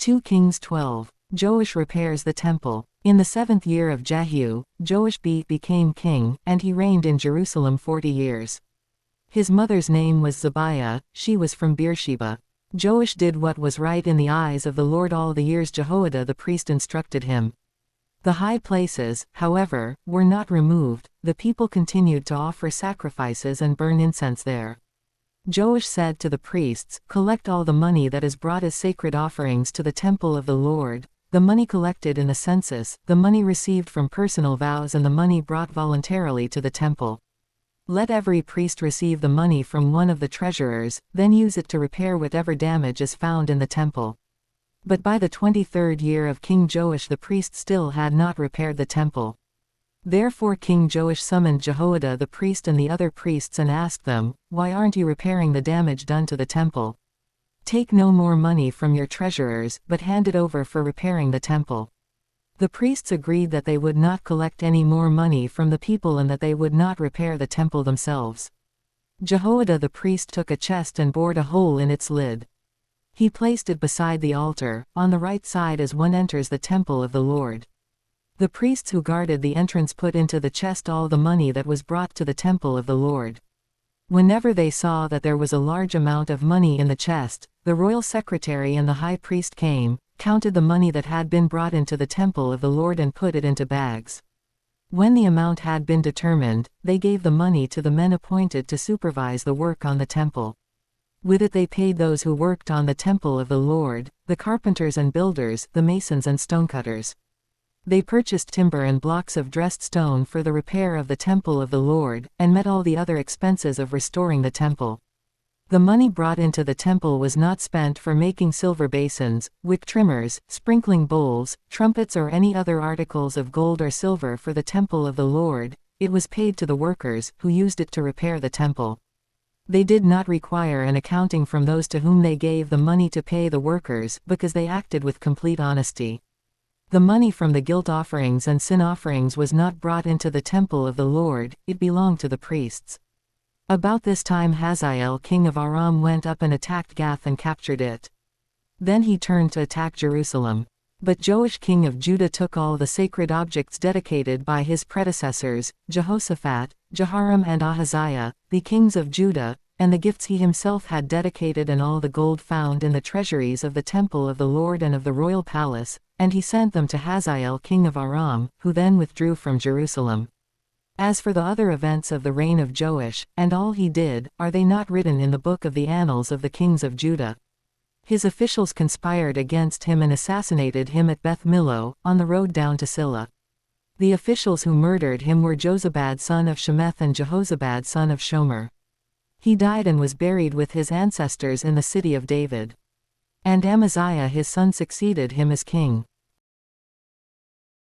2 Kings 12. Joash repairs the temple. In the 7th year of Jehu, Joash became king, and he reigned in Jerusalem 40 years. His mother's name was Zibiah, she was from Beersheba. Joash did what was right in the eyes of the Lord all the years Jehoiada the priest instructed him. The high places, however, were not removed, the people continued to offer sacrifices and burn incense there. Joash said to the priests, "Collect all the money that is brought as sacred offerings to the temple of the Lord, the money collected in the census, the money received from personal vows and the money brought voluntarily to the temple. Let every priest receive the money from one of the treasurers, then use it to repair whatever damage is found in the temple." But by the 23rd year of King Joash the priests still had not repaired the temple. Therefore King Joash summoned Jehoiada the priest and the other priests and asked them, "Why aren't you repairing the damage done to the temple? Take no more money from your treasurers, but hand it over for repairing the temple." The priests agreed that they would not collect any more money from the people and that they would not repair the temple themselves. Jehoiada the priest took a chest and bored a hole in its lid. He placed it beside the altar, on the right side as one enters the temple of the Lord. The priests who guarded the entrance put into the chest all the money that was brought to the temple of the Lord. Whenever they saw that there was a large amount of money in the chest, the royal secretary and the high priest came, counted the money that had been brought into the temple of the Lord and put it into bags. When the amount had been determined, they gave the money to the men appointed to supervise the work on the temple. With it they paid those who worked on the temple of the Lord, the carpenters and builders, the masons and stonecutters. They purchased timber and blocks of dressed stone for the repair of the temple of the Lord, and met all the other expenses of restoring the temple. The money brought into the temple was not spent for making silver basins, wick trimmers, sprinkling bowls, trumpets or any other articles of gold or silver for the temple of the Lord. It was paid to the workers, who used it to repair the temple. They did not require an accounting from those to whom they gave the money to pay the workers, because they acted with complete honesty. The money from the guilt offerings and sin offerings was not brought into the temple of the Lord, it belonged to the priests. About this time Hazael king of Aram went up and attacked Gath and captured it. Then he turned to attack Jerusalem. But Joash king of Judah took all the sacred objects dedicated by his predecessors, Jehoshaphat, Jehoram and Ahaziah, the kings of Judah, and the gifts he himself had dedicated and all the gold found in the treasuries of the temple of the Lord and of the royal palace, and he sent them to Hazael king of Aram, who then withdrew from Jerusalem. As for the other events of the reign of Joash, and all he did, are they not written in the book of the annals of the kings of Judah? His officials conspired against him and assassinated him at Beth Millo, on the road down to Silla. The officials who murdered him were Jozabad son of Shemeth and Jehozabad son of Shomer. He died and was buried with his ancestors in the city of David. And Amaziah his son succeeded him as king.